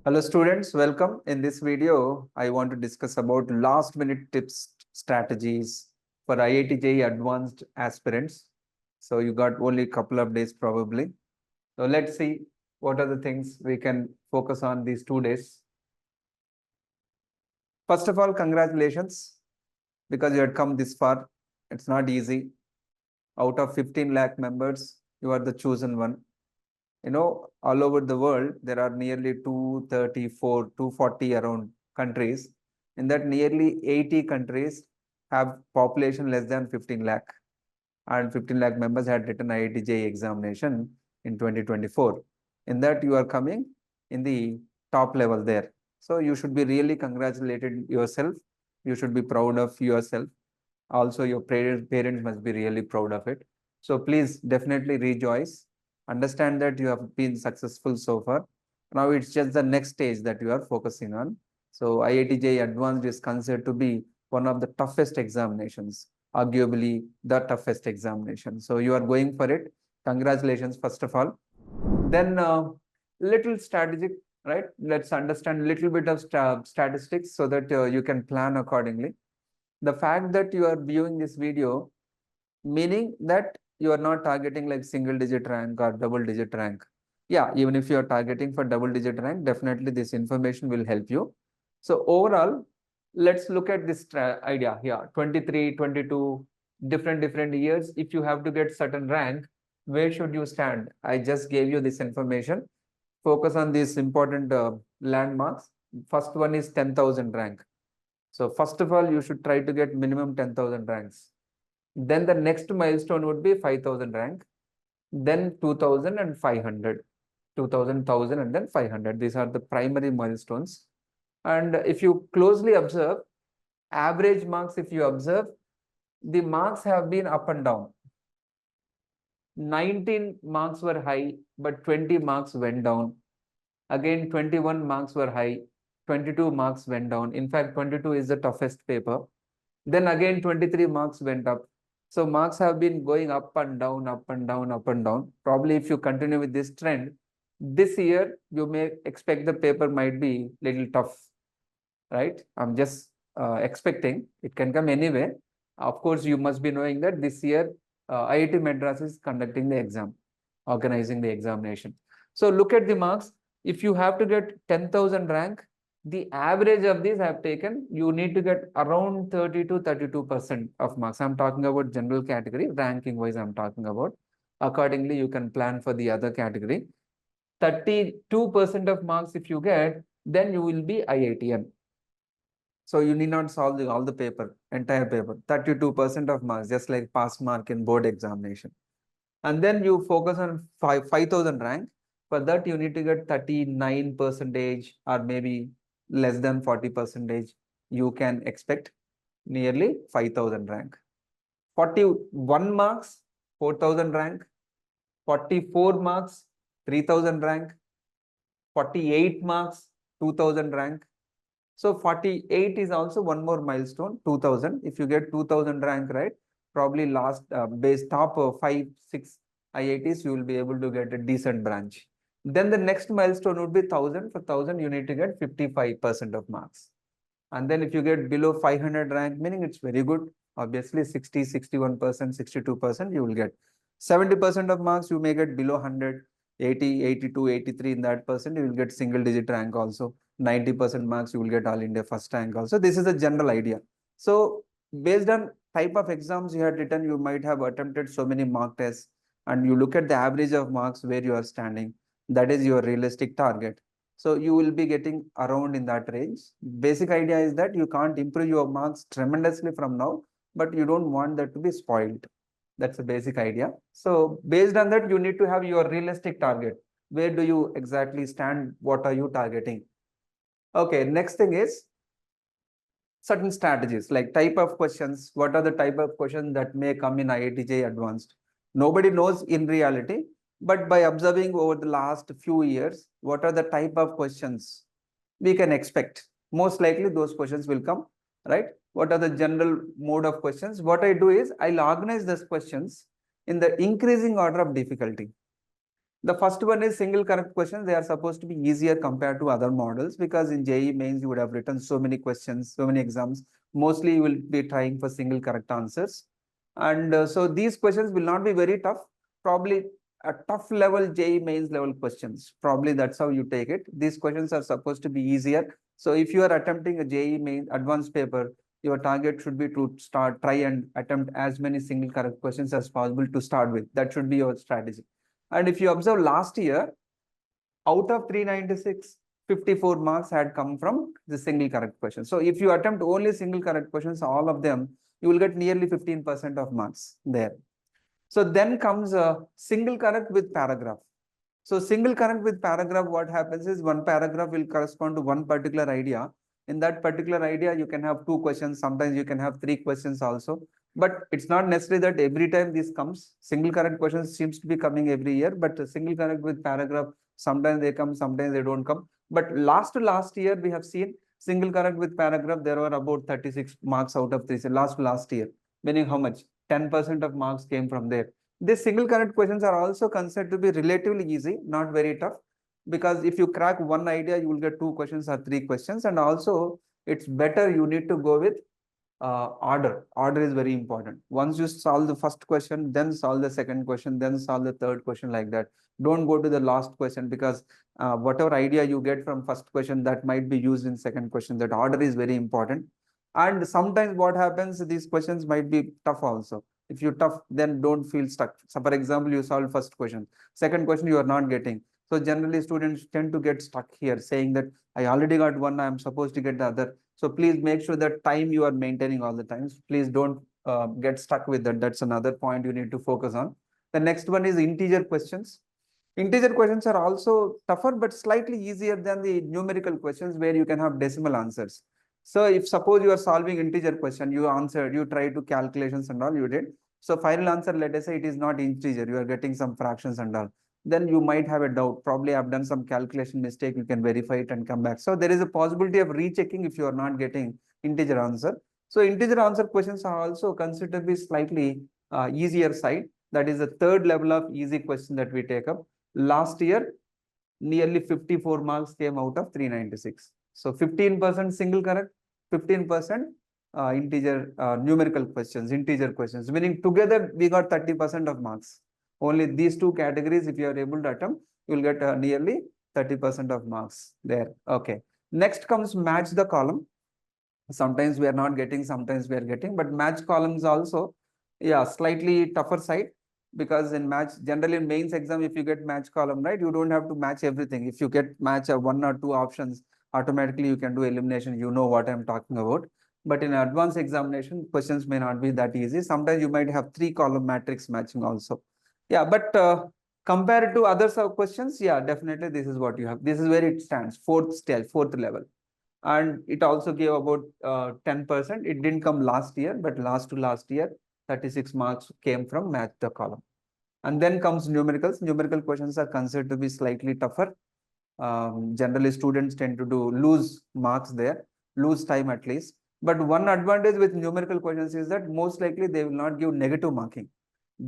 Hello students, welcome. In this video, I want to discuss about last minute tips, strategies for IITJEE advanced aspirants. So you got only a couple of days probably. So let's see what are the things we can focus on these 2 days. First of all, congratulations because you had come this far. It's not easy. Out of 15 lakh members, you are the chosen one. All over the world, there are nearly 234, 240 around countries. In that, nearly 80 countries have population less than 15 lakh. And 15 lakh members had written IITJEE examination in 2024. In that, you are coming in the top level there. So you should be really congratulated yourself. You should be proud of yourself. Also, your parents must be really proud of it. So please definitely rejoice. Understand that you have been successful so far. Now it's just the next stage that you are focusing on. So IITJEE Advanced is considered to be one of the toughest examinations, arguably the toughest examination. So you are going for it. Congratulations, first of all. Then little strategic, right? Let's understand a little bit of statistics so that you can plan accordingly. The fact that you are viewing this video, meaning that you are not targeting like single digit rank or double digit rank. Yeah, even if you are targeting for double digit rank, definitely this information will help you. So overall, let's look at this idea here. 23, 22, different years. If you have to get certain rank, where should you stand? I just gave you this information. Focus on these important landmarks. First one is 10,000 rank. So first of all, you should try to get minimum 10,000 ranks. Then the next milestone would be 5,000 rank. Then 2,000 and 500. 2,000, 1,000 and then 500. These are the primary milestones. And if you closely observe, average marks, if you observe, the marks have been up and down. 19 marks were high, but 20 marks went down. Again, 21 marks were high, 22 marks went down. In fact, 22 is the toughest paper. Then again, 23 marks went up. So marks have been going up and down, up and down, up and down. Probably if you continue with this trend, this year you may expect the paper might be little tough, right? I'm just expecting it can come anyway. Of course, you must be knowing that this year IIT Madras is conducting the exam, organizing the examination. So look at the marks. If you have to get 10,000 rank, the average of these I have taken, you need to get around 30 to 32% of marks. I'm talking about general category, ranking wise I'm talking about. Accordingly, you can plan for the other category. 32% of marks if you get, then you will be IITN. So you need not solve all the paper, entire paper, 32% of marks, just like pass mark in board examination. And then you focus on 5,000 rank. For that, you need to get 39 percentage or maybe less than 40 percentage. You can expect nearly 5,000 rank. 41 marks, 4,000 rank. 44 marks, 3,000 rank. 48 marks, 2,000 rank. So 48 is also one more milestone, 2000. If you get 2000 rank, right, probably last base top 5, 6 IITs, you will be able to get a decent branch. Then the next milestone would be 1000. For 1000, you need to get 55% of marks. And then if you get below 500 rank, meaning it's very good. Obviously 60, 61%, 62%, you will get 70% of marks. You may get below 100, 80, 82, 83 in that percent, you will get single digit rank also. 90% marks, you will get all India first rank also. This is a general idea. So based on type of exams you had written, you might have attempted so many mock tests and you look at the average of marks where you are standing. That is your realistic target. So you will be getting around in that range. Basic idea is that you can't improve your marks tremendously from now, but you don't want that to be spoiled. That's a basic idea. So based on that, you need to have your realistic target. Where do you exactly stand? What are you targeting? Okay, next thing is certain strategies like type of questions. What are the type of questions that may come in IITJEE Advanced? Nobody knows in reality, but by observing over the last few years, what are the type of questions we can expect? Most likely those questions will come, right? What are the general mode of questions? What I do is I'll organize these questions in the increasing order of difficulty. The first one is single correct questions. They are supposed to be easier compared to other models, because in JEE mains you would have written so many questions, so many exams. Mostly you will be trying for single correct answers. And so these questions will not be very tough. Probably a tough level JEE mains level questions. Probably that's how you take it. These questions are supposed to be easier. So if you are attempting a JEE main advanced paper, your target should be to try and attempt as many single correct questions as possible to start with. That should be your strategy. And if you observe last year, out of 396, 54 marks had come from the single correct question. So if you attempt only single correct questions, all of them, you will get nearly 15% of marks there. So then comes a single correct with paragraph. So single correct with paragraph, what happens is one paragraph will correspond to one particular idea. In that particular idea, you can have two questions. Sometimes you can have three questions also. But it's not necessary that every time this comes. Single correct questions seems to be coming every year, but single correct with paragraph, sometimes they come, sometimes they don't come. But last year, we have seen single correct with paragraph, there were about 36 marks out of 3. Last year, meaning how much? 10% of marks came from there. These single correct questions are also considered to be relatively easy, not very tough, because if you crack one idea, you will get two questions or three questions. And also, it's better you need to go with order. Order is very important. Once you solve the first question, then solve the second question, then solve the third question, like that. Don't go to the last question, because whatever idea you get from first question, that might be used in second question. That order is very important. And sometimes what happens, these questions might be tough also. If you tough, then don't feel stuck. So for example, you solve first question, second question you are not getting. So generally students tend to get stuck here, saying that I already got one, I am supposed to get the other. So please make sure that time you are maintaining all the times. Please don't get stuck with that. That's another point you need to focus on. The next one is integer questions. Integer questions are also tougher, but slightly easier than the numerical questions, where you can have decimal answers. So if suppose you are solving integer question, you answered, you try to calculations and all you did. So final answer, let us say it is not integer, you are getting some fractions and all. Then you might have a doubt. Probably I've done some calculation mistake. You can verify it and come back. So there is a possibility of rechecking if you are not getting integer answer. So integer answer questions are also considered to be slightly easier side. That is the third level of easy question that we take up. Last year, nearly 54 marks came out of 396. So 15% single correct, 15% integer numerical questions, integer questions, meaning together we got 30% of marks. Only these two categories, if you are able to attempt, you will get nearly 30% of marks there. Okay. Next comes match the column. Sometimes we are not getting, sometimes we are getting, but match columns also, yeah, slightly tougher side, because in match, generally in mains exam, if you get match column, right, you don't have to match everything. If you get match one or two options, automatically you can do elimination. You know what I'm talking about. But in advanced examination, questions may not be that easy. Sometimes you might have 3-column matrix matching also. Yeah, but compared to other questions, yeah, definitely this is what you have. This is where it stands, fourth level. And it also gave about 10%. It didn't come last year, but last year, 36 marks came from match the column. And then comes numericals. Numerical questions are considered to be slightly tougher. Generally, students tend to lose marks there, lose time at least. But one advantage with numerical questions is that most likely they will not give negative marking.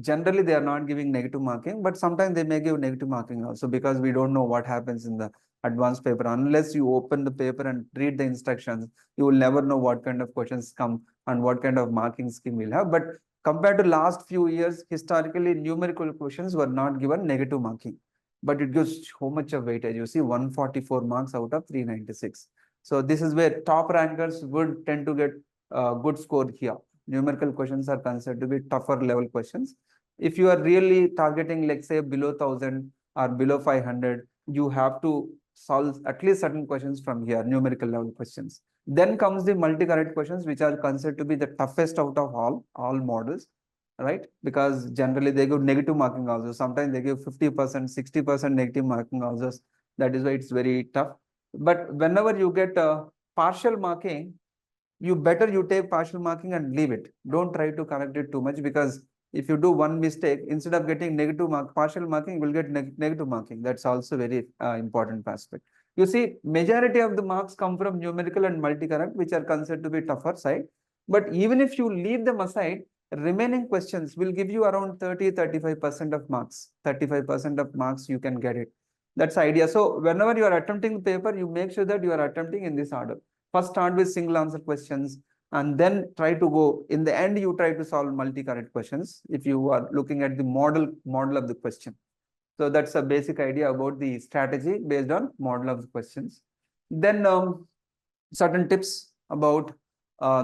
Generally, they are not giving negative marking, but sometimes they may give negative marking also, because we don't know what happens in the advanced paper. Unless you open the paper and read the instructions, you will never know what kind of questions come and what kind of marking scheme we'll have. But compared to last few years, historically, numerical questions were not given negative marking, but it gives so much of weightage. You see 144 marks out of 396. So this is where top rankers would tend to get good score here. Numerical questions are considered to be tougher level questions. If you are really targeting, like say below 1000 or below 500, you have to solve at least certain questions from here, numerical level questions. Then comes the multi-correct questions, which are considered to be the toughest out of all models, right? Because generally they give negative marking also. Sometimes they give 50%, 60% negative marking also. That is why it's very tough. But whenever you get partial marking, you take partial marking and leave it. Don't try to correct it too much, because if you do one mistake, instead of getting negative partial marking, you will get negative marking. That's also very important aspect. You see, majority of the marks come from numerical and multi-correct, which are considered to be tougher side. But even if you leave them aside, Remaining questions will give you around 30-35% of marks. 35% of marks you can get it. That's the idea. So whenever you are attempting the paper, you make sure that you are attempting in this order. First start with single answer questions, and then try to go, in the end, you try to solve multi-correct questions if you are looking at the model of the question. So that's a basic idea about the strategy based on model of the questions. Then certain tips about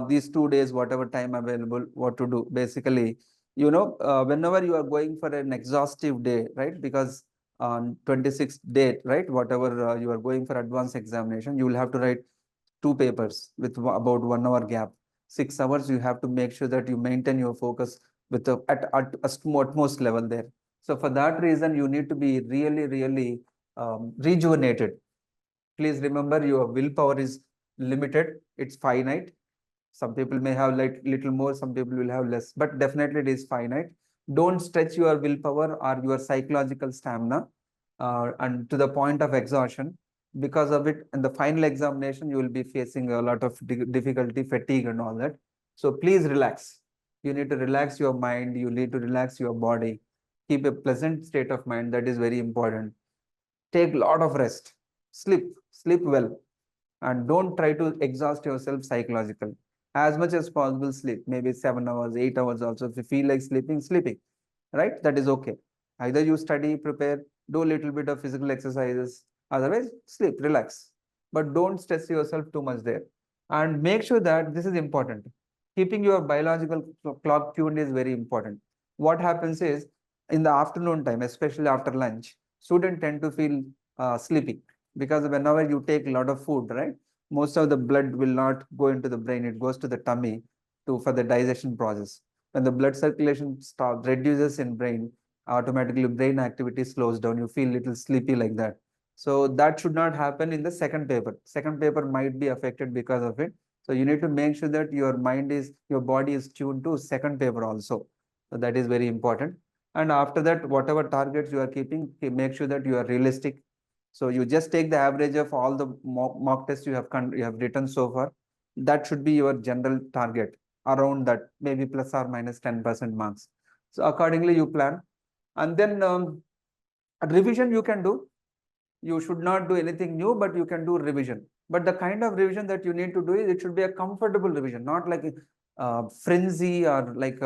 these 2 days, whatever time available, what to do. Basically, whenever you are going for an exhaustive day, right? Because on 26th date, right? Whatever you are going for advanced examination, you will have to write 2 papers with about 1 hour gap. 6 hours, you have to make sure that you maintain your focus with at utmost level there. So for that reason, you need to be really, really rejuvenated. Please remember, your willpower is limited, it's finite. Some people may have like little more, some people will have less, but definitely it is finite. Don't stretch your willpower or your psychological stamina and to the point of exhaustion. Because of it, in the final examination, you will be facing a lot of difficulty, fatigue and all that. So please relax. You need to relax your mind, you need to relax your body. Keep a pleasant state of mind, that is very important. Take a lot of rest, sleep well, and don't try to exhaust yourself psychologically. As much as possible, sleep, maybe 7 hours, 8 hours also. If you feel like sleeping, right? That is okay. Either you study, prepare, do a little bit of physical exercises, otherwise sleep, relax. But don't stress yourself too much there. And make sure that this is important. Keeping your biological clock tuned is very important. What happens is, in the afternoon time, especially after lunch, students tend to feel sleepy, because whenever you take a lot of food, right, most of the blood will not go into the brain, it goes to the tummy for the digestion process. When the blood circulation reduces in brain, automatically brain activity slows down, you feel little sleepy like that. So that should not happen in the second paper. Second paper might be affected because of it. So you need to make sure that your body is tuned to second paper also. So that is very important. And after that, whatever targets you are keeping, make sure that you are realistic. So you just take the average of all the mock tests you have written so far. That should be your general target, around that, maybe plus or minus 10% marks. So accordingly, you plan. And then revision you can do. You should not do anything new, but you can do revision. But the kind of revision that you need to do is, it should be a comfortable revision, not like a frenzy or like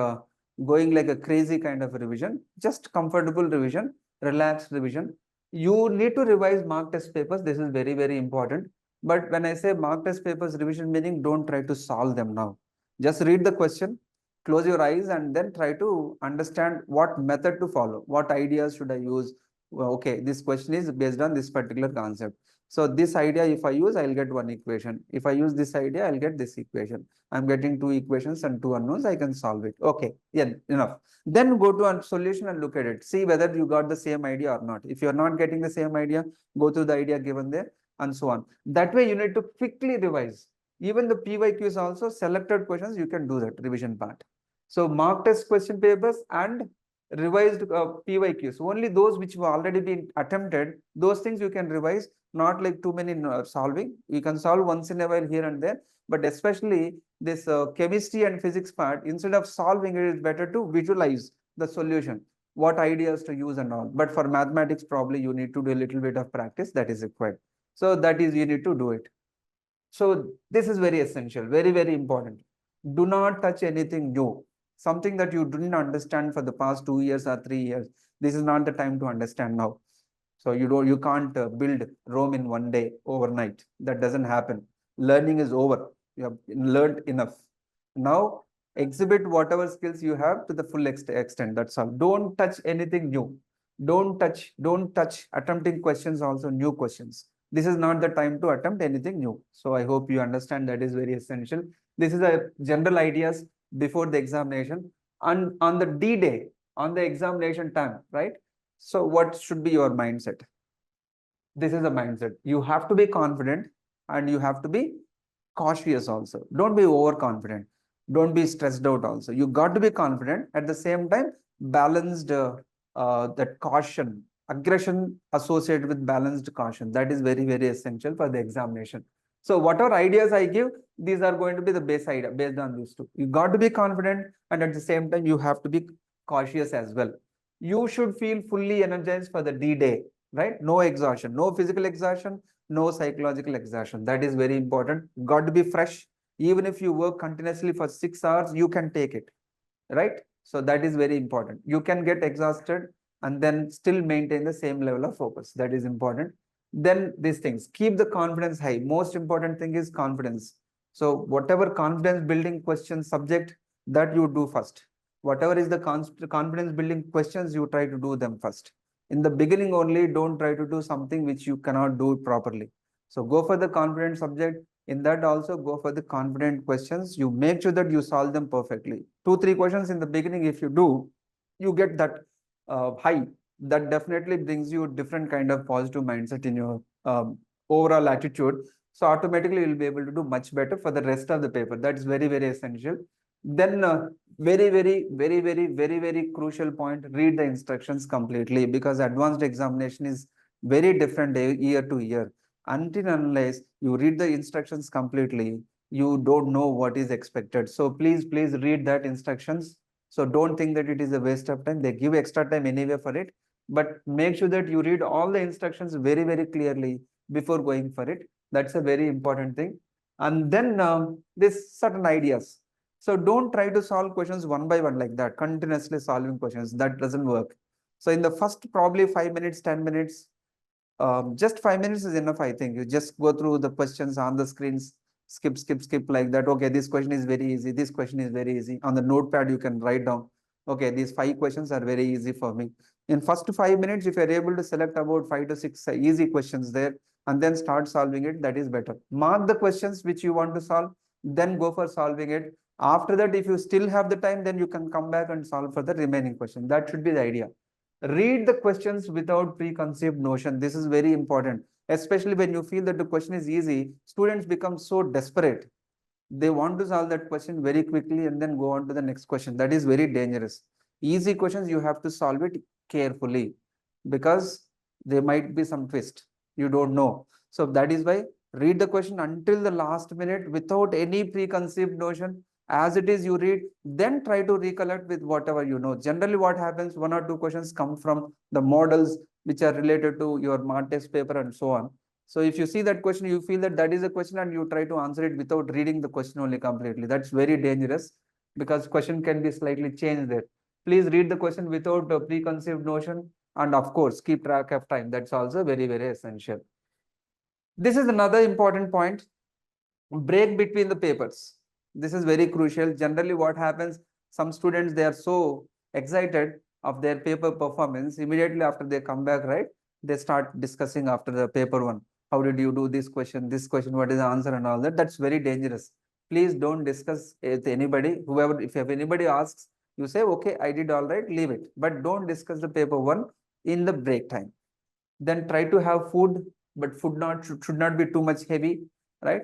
going like a crazy kind of revision. Just comfortable revision, relaxed revision. You need to revise mock test papers. This is very, very important. But when I say mock test papers revision, meaning don't try to solve them now. Just read the question, close your eyes, and then try to understand what method to follow. What ideas should I use? Well, okay, this question is based on this particular concept. So this idea, if I use, I'll get one equation. If I use this idea, I'll get this equation. I'm getting 2 equations and 2 unknowns. I can solve it. Okay, yeah, enough. Then go to a solution and look at it. See whether you got the same idea or not. If you're not getting the same idea, go through the idea given there and so on. That way, you need to quickly revise. Even the PYQs also, selected questions, you can do that revision part. So mock test question papers and revised PYQs, only those which have already been attempted, those things you can revise, not like too many solving. You can solve once in a while here and there, but especially this chemistry and physics part, instead of solving it, is better to visualize the solution, what ideas to use and all. But for mathematics, probably you need to do a little bit of practice that is required. So that is, you need to do it. So this is very essential, very, very important. Do not touch anything new. Something that you didn't understand for the past 2 years or 3 years. This is not the time to understand now. So you can't build Rome in one day overnight. That doesn't happen. Learning is over. You have learned enough. Now exhibit whatever skills you have to the full extent. That's all. Don't touch anything new. Don't touch attempting questions, also new questions. This is not the time to attempt anything new. So I hope you understand that is very essential. This is a general ideas before the examination. And on the D day, on the examination time, right? So what should be your mindset? This is a mindset. You have to be confident and you have to be cautious also. Don't be overconfident. Don't be stressed out also. You got to be confident, at the same time balanced, that caution, aggression associated with balanced caution. That is very, very essential for the examination. So whatever ideas I give, these are going to be the base idea based on these two. You got to be confident, and at the same time, you have to be cautious as well. You should feel fully energized for the D-Day, right? No exhaustion, no physical exhaustion, no psychological exhaustion. That is very important. Got to be fresh. Even if you work continuously for 6 hours, you can take it, right? So that is very important. You can get exhausted and then still maintain the same level of focus. That is important. Then these things, keep the confidence high. Most important thing is confidence. So whatever confidence building question subject that you do first, whatever is the confidence building questions, you try to do them first. In the beginning only, don't try to do something which you cannot do properly. So go for the confident subject. In that also, go for the confident questions. You make sure that you solve them perfectly. 2-3 questions in the beginning, if you do, you get that high. That definitely brings you a different kind of positive mindset in your overall attitude. So automatically you'll be able to do much better for the rest of the paper. That's very, very essential. Then very crucial point, read the instructions completely, because advanced examination is very different year to year. Until unless you read the instructions completely, you don't know what is expected. So please read that instructions. So don't think that it is a waste of time. They give extra time anyway for it, but make sure that you read all the instructions very clearly before going for it. That's a very important thing. And then this certain ideas. So don't try to solve questions one by one like that, continuously solving questions. That doesn't work. So in the first probably 5 minutes, 10 minutes, just 5 minutes is enough, I think. You just go through the questions on the screens, skip like that. Okay, this question is very easy. This question is very easy. On the notepad, you can write down, okay, these 5 questions are very easy for me. In first 5 minutes, if you're able to select about 5 to 6 easy questions there and then start solving it, that is better. Mark the questions which you want to solve, then go for solving it. After that, if you still have the time, then you can come back and solve for the remaining question. That should be the idea. Read the questions without preconceived notion. This is very important, especially when you feel that the question is easy. Students become so desperate. They want to solve that question very quickly and then go on to the next question. That is very dangerous. Easy questions, you have to solve it carefully, because there might be some twist. You don't know. So that is why read the question until the last minute without any preconceived notion. As it is, you read, then try to recollect with whatever you know. Generally, what happens, 1 or 2 questions come from the models which are related to your mark test paper and so on. So if you see that question, you feel that that is a question and you try to answer it without reading the question only completely. That's very dangerous, because question can be slightly changed there. Please read the question without a preconceived notion, and of course, keep track of time. That's also very essential. This is another important point. Break between the papers. This is very crucial. Generally, what happens, some students, they are so excited of their paper performance. Immediately after they come back, right, they start discussing after the paper 1. How did you do this question, what is the answer and all that. That's very dangerous. Please don't discuss with anybody. Whoever, if anybody asks, you say, okay, I did all right, leave it. But don't discuss the paper 1 in the break time. Then try to have food, but food should not be too much heavy, right?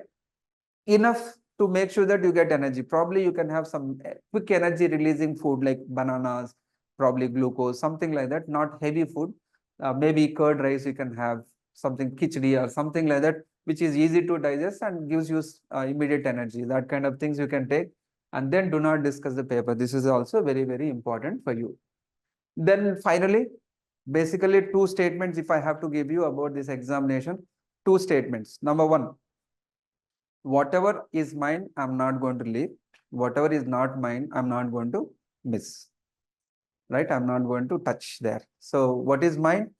Enough to make sure that you get energy. Probably you can have some quick energy releasing food like bananas, probably glucose, something like that, not heavy food. Maybe curd rice, you can have something khichdi or something like that, which is easy to digest and gives you immediate energy. That kind of things you can take. And then do not discuss the paper. This is also very important for you. Then finally, basically 2 statements if I have to give you about this examination. 2 statements. Number 1, whatever is mine, I'm not going to leave. Whatever is not mine, I'm not going to miss. Right? I'm not going to touch there. So what is mine,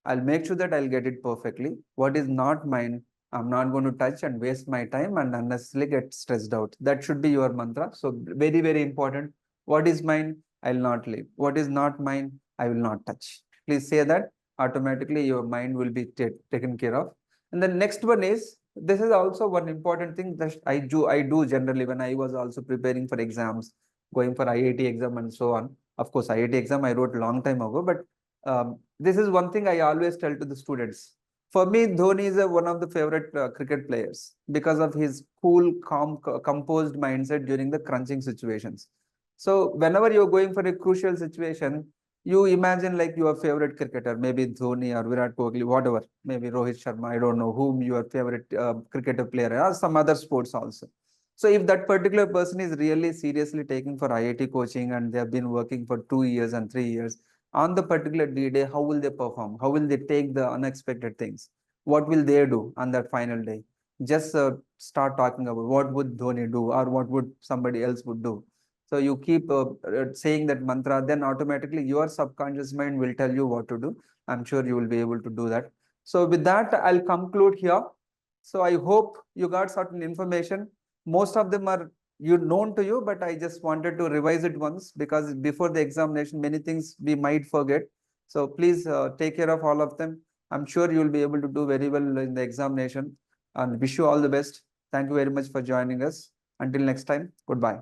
I'll make sure that I'll get it perfectly. What is not mine, I'm not going to touch and waste my time and unnecessarily get stressed out. That should be your mantra. So very important. What is mine, I'll not leave. What is not mine, I will not touch. Please say that. Automatically your mind will be taken care of. And the next one is, this is also one important thing that I do generally when I was also preparing for exams, going for IIT exam and so on. Of course, IIT exam I wrote long time ago, but this is one thing I always tell to the students. For me, Dhoni is one of the favorite cricket players because of his cool, calm, composed mindset during the crunching situations. So whenever you're going for a crucial situation, You imagine like your favorite cricketer, maybe Dhoni or Virat Kohli, whatever, maybe Rohit Sharma, I don't know whom your favorite cricketer player or some other sports also. So if that particular person is really seriously taking for IIT coaching and they have been working for 2 years and 3 years, on the particular D-Day, how will they perform? How will they take the unexpected things? What will they do on that final day? Just start talking about what would Dhoni do or what would somebody else would do. So you keep saying that mantra, then automatically your subconscious mind will tell you what to do. I'm sure you will be able to do that. So with that, I'll conclude here. So I hope you got certain information. Most of them are known to you, but I just wanted to revise it once because before the examination, many things we might forget. So please take care of all of them. I'm sure you will be able to do very well in the examination and wish you all the best. Thank you very much for joining us. Until next time, goodbye.